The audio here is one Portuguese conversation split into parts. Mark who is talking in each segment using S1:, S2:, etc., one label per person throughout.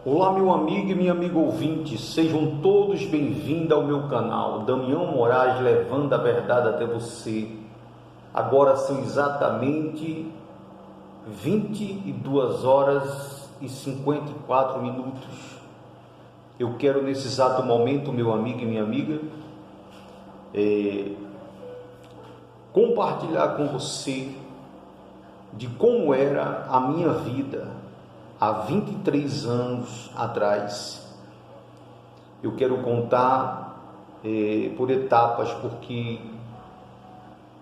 S1: Olá, meu amigo e minha amiga ouvinte, sejam todos bem-vindos ao meu canal, Damião Moraes, levando a verdade até você. Agora são exatamente 22 horas e 54 minutos. Eu quero nesse exato momento, meu amigo e minha amiga, compartilhar com você de como era a minha vida há 23 anos atrás. Eu quero contar por etapas, porque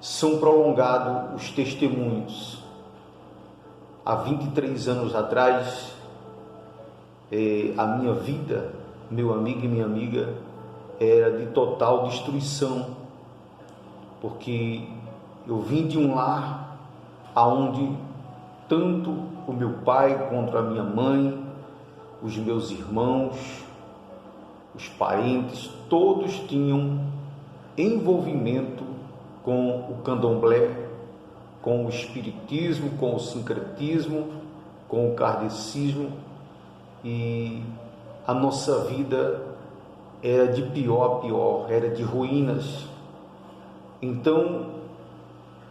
S1: são prolongados os testemunhos. Há 23 anos atrás, a minha vida, meu amigo e minha amiga, era de total destruição, porque eu vim de um lar aonde tanto o meu pai quanto a minha mãe, os meus irmãos, os parentes, todos tinham envolvimento com o candomblé, com o espiritismo, com o sincretismo, com o kardecismo, e a nossa vida era de pior a pior, era de ruínas. Então,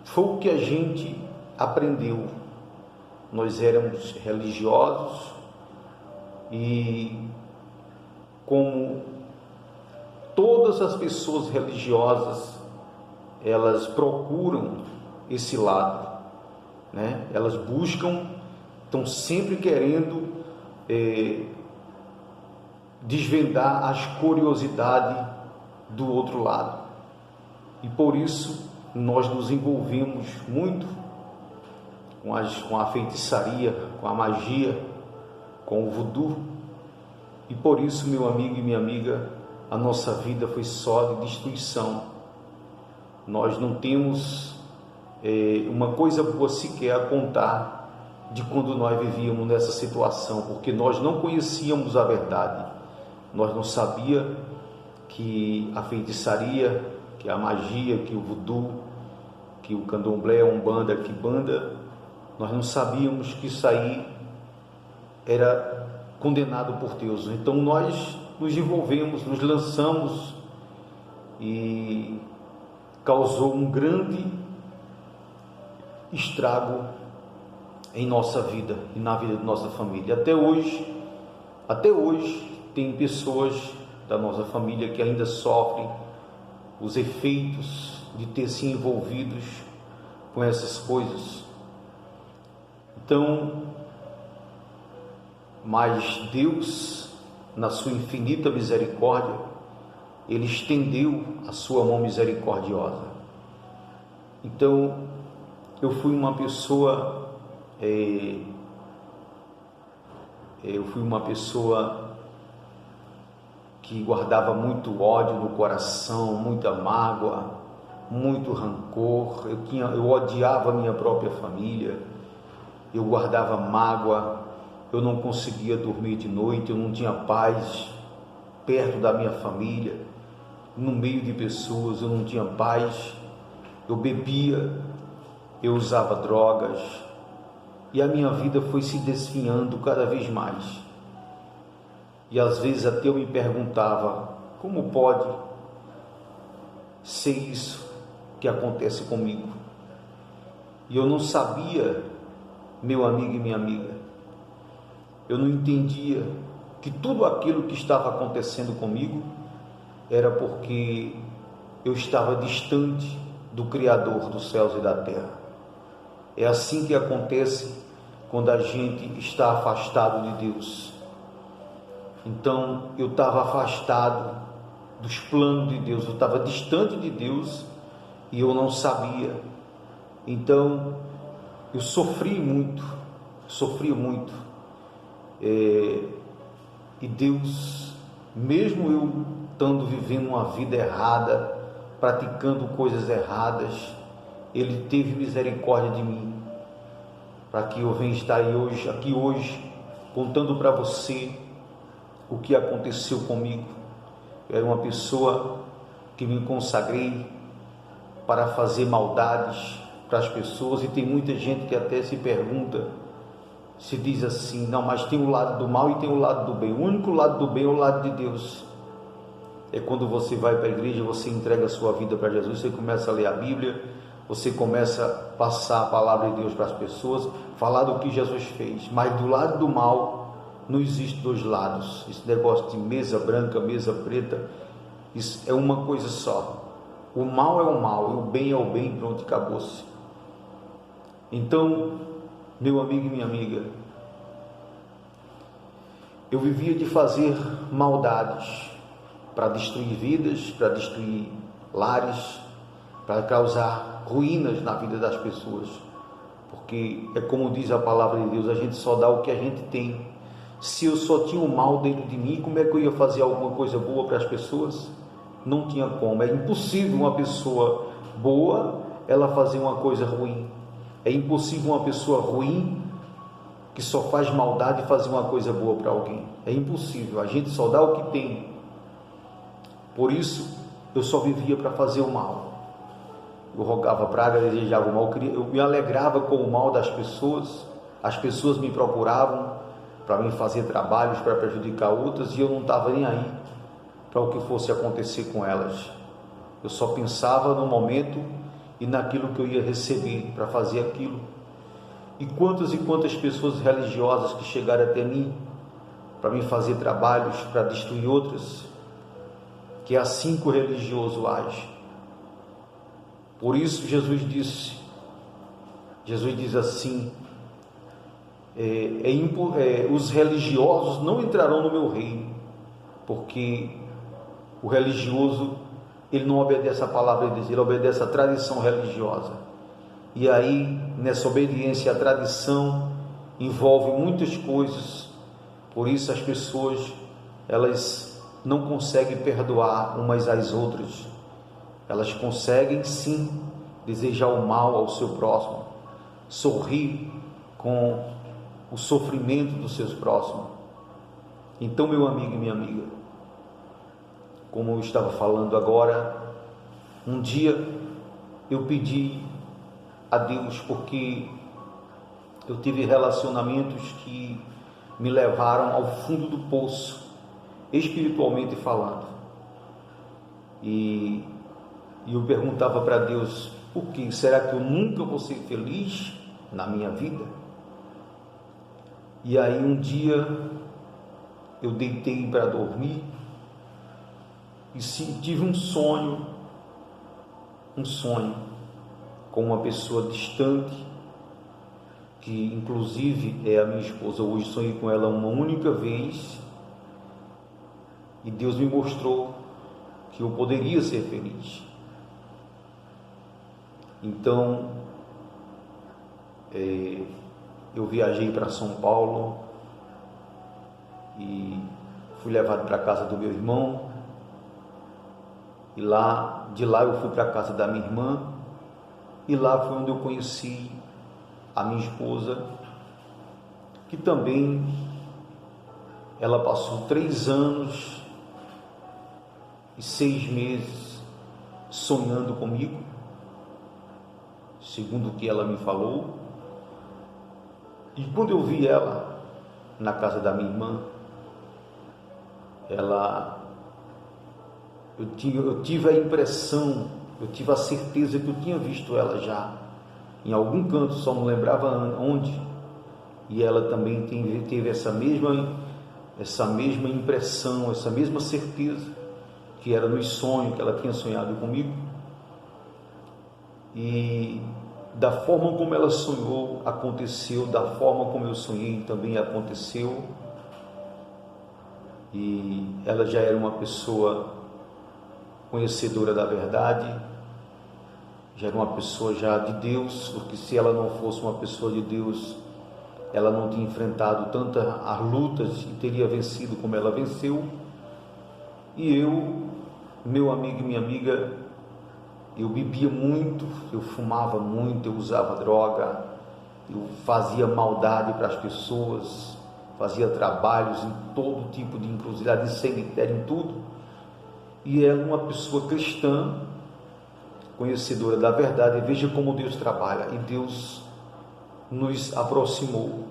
S1: foi o que a gente aprendeu. Nós éramos religiosos e, como todas as pessoas religiosas, elas procuram esse lado, né? Elas buscam, estão sempre querendo desvendar as curiosidades do outro lado. E por isso nós nos envolvemos muito com a feitiçaria, com a magia, com o voodoo. E por isso, meu amigo e minha amiga, a nossa vida foi só de destruição. Nós não temos uma coisa boa sequer a contar de quando nós vivíamos nessa situação, porque nós não conhecíamos a verdade. Nós não sabíamos que a feitiçaria, que a magia, que o voodoo, que o candomblé, a umbanda, a quimbanda, nós não sabíamos que isso aí era condenado por Deus. Então nós nos envolvemos, nos lançamos, e causou um grande estrago em nossa vida e na vida de nossa família. Até hoje tem pessoas da nossa família que ainda sofrem os efeitos de ter se envolvidos com essas coisas. Então, mas Deus, na sua infinita misericórdia, Ele estendeu a sua mão misericordiosa. Então, eu fui uma pessoa que guardava muito ódio no coração, muita mágoa, muito rancor. Eu odiava a minha própria família. Eu guardava mágoa, eu não conseguia dormir de noite, eu não tinha paz perto da minha família, no meio de pessoas, eu não tinha paz. Eu bebia, eu usava drogas, e a minha vida foi se desfinhando cada vez mais. E às vezes até eu me perguntava, como pode ser isso que acontece comigo? E eu não sabia, meu amigo e minha amiga, eu não entendia que tudo aquilo que estava acontecendo comigo era porque eu estava distante do Criador dos céus e da terra. É assim que acontece quando a gente está afastado de Deus. Então eu estava afastado dos planos de Deus, eu estava distante de Deus e eu não sabia. Então eu sofri muito, e Deus, mesmo eu estando vivendo uma vida errada, praticando coisas erradas, Ele teve misericórdia de mim, para que eu venha estar aqui hoje, contando para você o que aconteceu comigo. Eu era uma pessoa que me consagrei para fazer maldades para as pessoas, e tem muita gente que até se pergunta se diz assim, não, mas tem o lado do mal e tem o lado do bem. O único lado do bem é o lado de Deus. É quando você vai para a igreja, você entrega a sua vida para Jesus, você começa a ler a Bíblia, você começa a passar a palavra de Deus para as pessoas, falar do que Jesus fez. Mas do lado do mal, não existe dois lados. Esse negócio de mesa branca, mesa preta, isso é uma coisa só. O mal é o mal, e o bem é o bem, pronto, acabou-se. Então, meu amigo e minha amiga, eu vivia de fazer maldades para destruir vidas, para destruir lares, para causar ruínas na vida das pessoas, porque é como diz a palavra de Deus, a gente só dá o que a gente tem. Se eu só tinha o mal dentro de mim, como é que eu ia fazer alguma coisa boa para as pessoas? Não tinha como. É impossível uma pessoa boa ela fazer uma coisa ruim. É impossível uma pessoa ruim que só faz maldade fazer uma coisa boa para alguém. É impossível. A gente só dá o que tem. Por isso eu só vivia para fazer o mal. Eu rogava praga, desejava o mal, eu me alegrava com o mal das pessoas. As pessoas me procuravam para mim fazer trabalhos para prejudicar outras, e eu não estava nem aí para o que fosse acontecer com elas. Eu só pensava no momento e naquilo que eu ia receber para fazer aquilo. E quantas pessoas religiosas que chegaram até mim para mim fazer trabalhos para destruir outras, que é assim que o religioso age. Por isso Jesus diz assim, os religiosos não entrarão no meu reino, porque o religioso, ele não obedece a palavra de Deus, ele obedece a tradição religiosa. E aí, nessa obediência à tradição, envolve muitas coisas. Por isso as pessoas, elas não conseguem perdoar umas às outras. Elas conseguem sim desejar o mal ao seu próximo, sorrir com o sofrimento dos seus próximos. Então, meu amigo e minha amiga, como eu estava falando agora, um dia eu pedi a Deus, porque eu tive relacionamentos que me levaram ao fundo do poço, espiritualmente falando, e eu perguntava para Deus, por que? Será que eu nunca vou ser feliz na minha vida? E aí um dia eu deitei para dormir e tive um sonho com uma pessoa distante, que inclusive é a minha esposa. Hoje sonhei com ela uma única vez, e Deus me mostrou que eu poderia ser feliz. Então eu viajei para São Paulo e fui levado para a casa do meu irmão, e de lá eu fui para a casa da minha irmã, e lá foi onde eu conheci a minha esposa, que também ela passou 3 anos e 6 meses sonhando comigo, segundo o que ela me falou. E quando eu vi ela na casa da minha irmã, eu tive a impressão, eu tive a certeza que eu tinha visto ela já em algum canto, só não lembrava onde. E ela também teve essa mesma impressão, essa mesma certeza, que era nos sonhos que ela tinha sonhado comigo. E da forma como ela sonhou, aconteceu, da forma como eu sonhei, também aconteceu. E ela já era uma pessoa conhecedora da verdade, já era uma pessoa já de Deus, porque se ela não fosse uma pessoa de Deus, ela não tinha enfrentado tantas as lutas e teria vencido como ela venceu. E eu, meu amigo e minha amiga, eu bebia muito, eu fumava muito, eu usava droga, eu fazia maldade para as pessoas, fazia trabalhos em todo tipo de encruzilhada, em cemitério, em tudo. E era uma pessoa cristã, conhecedora da verdade. E veja como Deus trabalha, e Deus nos aproximou.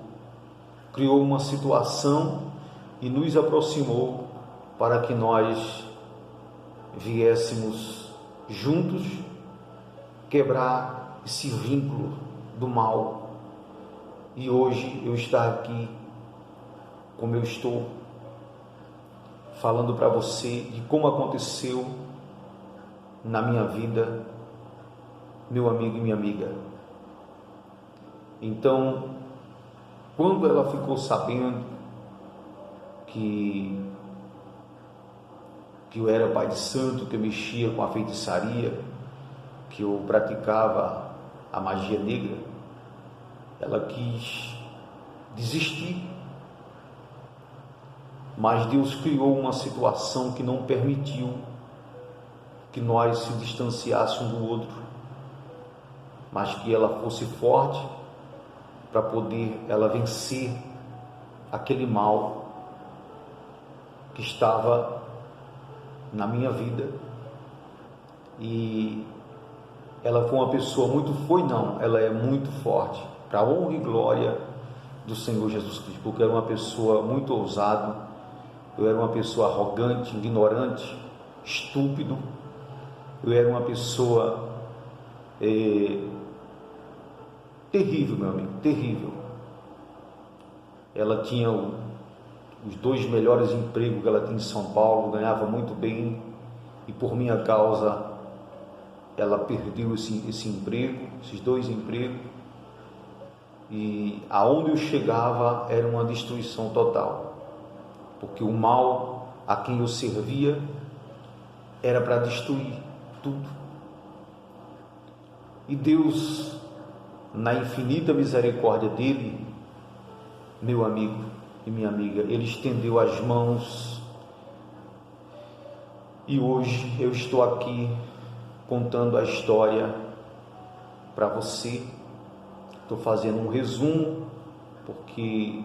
S1: criou uma situação e nos aproximou para que nós viéssemos juntos quebrar esse vínculo do mal. E hoje eu estar aqui como eu estou, falando para você de como aconteceu na minha vida, meu amigo e minha amiga. Então, quando ela ficou sabendo que eu era pai de santo, que eu mexia com a feitiçaria, que eu praticava a magia negra, ela quis desistir. Mas Deus criou uma situação que não permitiu que nós se distanciássemos um do outro, mas que ela fosse forte para poder ela vencer aquele mal que estava na minha vida. E ela foi uma pessoa ela é muito forte, para a honra e glória do Senhor Jesus Cristo, porque era uma pessoa muito ousada, eu era uma pessoa arrogante, ignorante, estúpido, eu era uma pessoa terrível, meu amigo, terrível. Ela tinha os 2 melhores empregos que ela tinha em São Paulo, ganhava muito bem, e por minha causa ela perdeu esse emprego, esses 2 empregos, e aonde eu chegava era uma destruição total, porque o mal a quem eu servia era para destruir tudo. E Deus, na infinita misericórdia dele, meu amigo e minha amiga, ele estendeu as mãos, e hoje eu estou aqui contando a história para você. Estou fazendo um resumo porque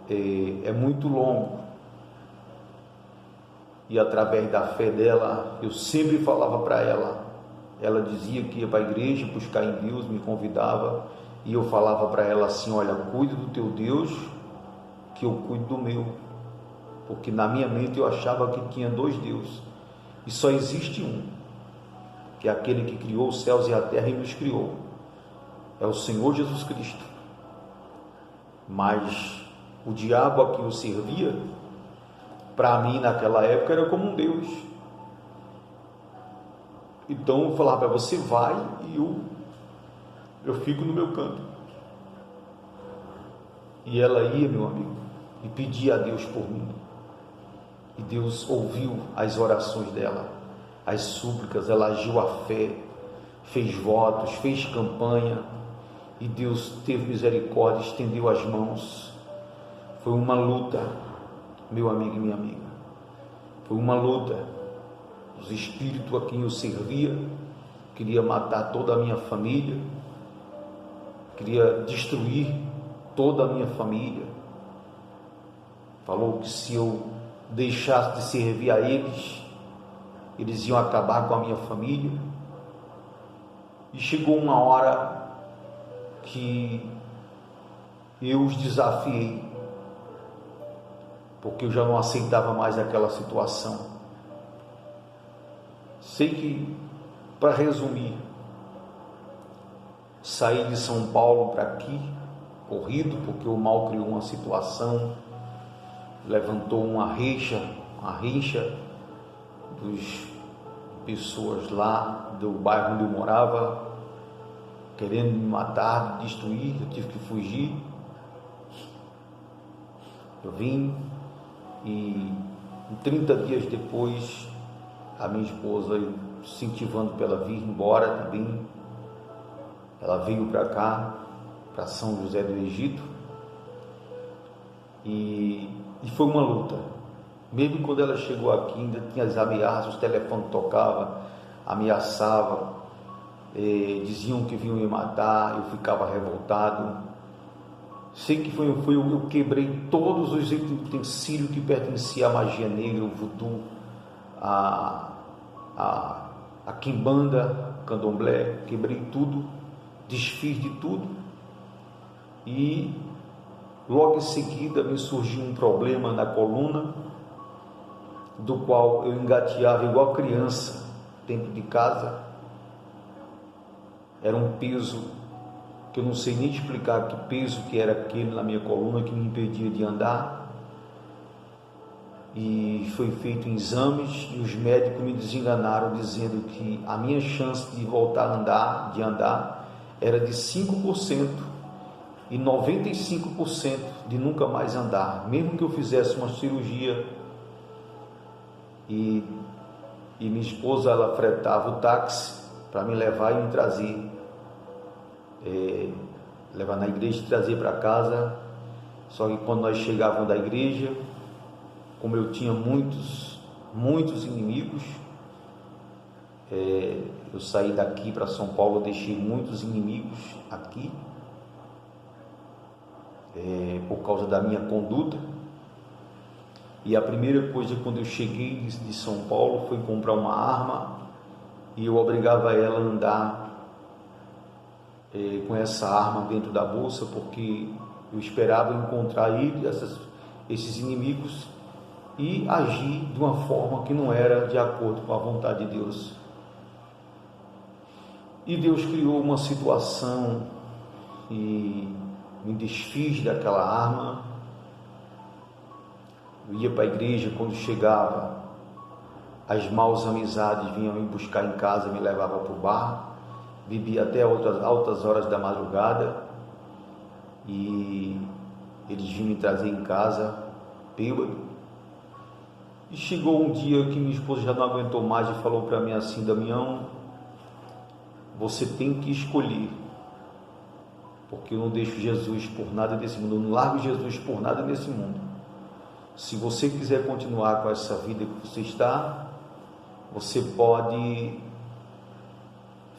S1: é muito longo, e através da fé dela, eu sempre falava para ela. Ela dizia que ia para a igreja buscar em Deus, me convidava, e eu falava para ela assim: olha, cuide do teu Deus, que eu cuido do meu, porque na minha mente eu achava que tinha 2 deuses, e só existe um, que é aquele que criou os céus e a terra e nos criou, é o Senhor Jesus Cristo. Mas o diabo a quem eu servia, para mim naquela época era como um Deus. Então eu falava para você, vai, e eu fico no meu canto. E ela ia, meu amigo, e pedia a Deus por mim. E Deus ouviu as orações dela, as súplicas, ela agiu a fé, fez votos, fez campanha, e Deus teve misericórdia, estendeu as mãos. Foi uma luta, meu amigo e minha amiga, foi uma luta. Os espíritos a quem eu servia queria matar toda a minha família, queria destruir toda a minha família. Falou que se eu deixasse de servir a eles, eles iam acabar com a minha família. E chegou uma hora que eu os desafiei, porque eu já não aceitava mais aquela situação. Sei que, para resumir, saí de São Paulo para aqui, corrido, porque o mal criou uma situação, levantou uma rixa dos pessoas lá do bairro onde eu morava, querendo me matar, destruir. Eu tive que fugir. Eu vim, e 30 dias depois, a minha esposa, incentivando para ela vir embora também, ela veio para cá, para São José do Egito, e foi uma luta. Mesmo quando ela chegou aqui, ainda tinha as ameaças, os telefones tocavam, ameaçavam, diziam que vinham me matar, eu ficava revoltado. Sei que eu quebrei todos os utensílios que pertenciam à magia negra, o voodoo, a quimbanda, candomblé, quebrei tudo, desfiz de tudo, e Logo em seguida me surgiu um problema na coluna, do qual eu engateava igual criança dentro de casa. Era um peso que eu não sei nem explicar que peso que era aquele na minha coluna que me impedia de andar. E foi feito exames e os médicos me desenganaram, dizendo que a minha chance de voltar a andar, era de 5% e 95% de nunca mais andar, mesmo que eu fizesse uma cirurgia. E minha esposa, ela fretava o táxi para me levar e me trazer, levar na igreja e trazer para casa. Só que quando nós chegávamos da igreja, como eu tinha muitos inimigos, eu saí daqui para São Paulo, eu deixei muitos inimigos aqui, por causa da minha conduta. E a primeira coisa, quando eu cheguei de São Paulo, foi comprar uma arma, e eu obrigava ela a andar com essa arma dentro da bolsa, porque eu esperava encontrar esses inimigos e agir de uma forma que não era de acordo com a vontade de Deus. E Deus criou uma situação e me desfiz daquela arma. Eu ia para a igreja, quando chegava, as maus amizades vinham me buscar em casa, me levavam para o bar, bebia até altas horas da madrugada, e eles vinham me trazer em casa, bêbado. E chegou um dia que minha esposa já não aguentou mais e falou para mim assim: Damião, você tem que escolher, porque eu não deixo Jesus por nada desse mundo, eu não largo Jesus por nada nesse mundo. Se você quiser continuar com essa vida que você está, você pode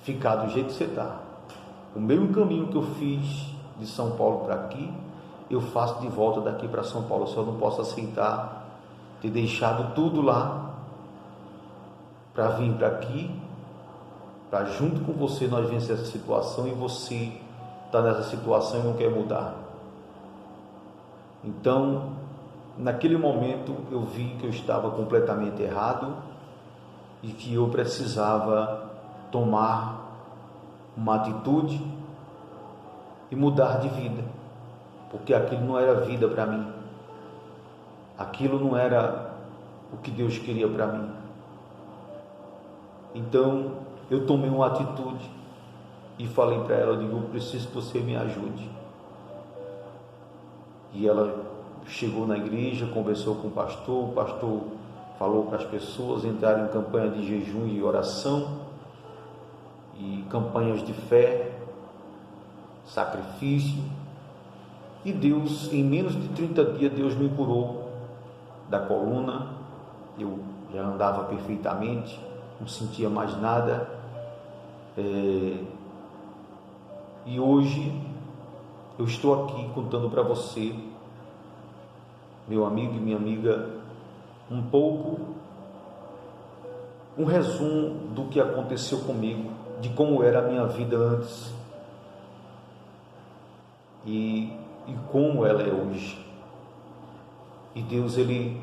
S1: ficar do jeito que você está. O mesmo caminho que eu fiz de São Paulo para aqui, eu faço de volta daqui para São Paulo. Eu só não posso aceitar ter deixado tudo lá para vir para aqui, para junto com você nós vencer essa situação, e você está nessa situação e não quer mudar. Então, naquele momento eu vi que eu estava completamente errado e que eu precisava tomar uma atitude e mudar de vida, porque aquilo não era vida para mim, aquilo não era o que Deus queria para mim. Então eu tomei uma atitude e falei para ela, eu digo: eu preciso que você me ajude. E ela chegou na igreja, conversou com o pastor falou para as pessoas entrarem em campanha de jejum e oração, e campanhas de fé, sacrifício, e Deus, em menos de 30 dias, Deus me curou da coluna. Eu já andava perfeitamente, não sentia mais nada, e hoje eu estou aqui contando para você, meu amigo e minha amiga, um resumo do que aconteceu comigo, de como era a minha vida antes e como ela é hoje. E Deus, Ele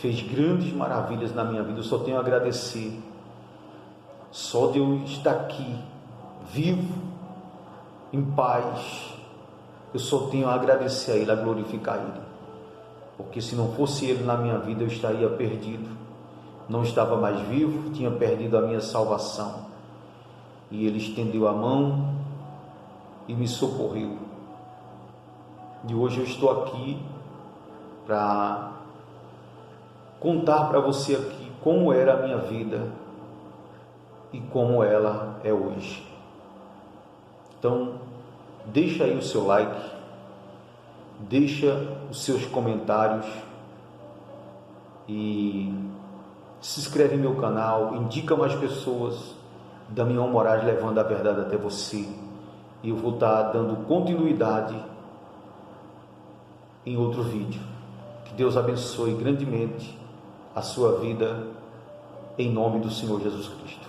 S1: fez grandes maravilhas na minha vida. Eu só tenho a agradecer. Só de eu estar aqui, vivo, em paz, eu só tenho a agradecer a Ele, a glorificar Ele. Porque se não fosse Ele na minha vida, eu estaria perdido, não estava mais vivo, tinha perdido a minha salvação. E Ele estendeu a mão e me socorreu. E hoje eu estou aqui para contar para você aqui como era a minha vida e como ela é hoje. Então, deixa aí o seu like, deixa os seus comentários e se inscreve no meu canal, indica mais pessoas. Damião Moraes levando a verdade até você, e eu vou estar dando continuidade em outro vídeo. Que Deus abençoe grandemente a sua vida, em nome do Senhor Jesus Cristo.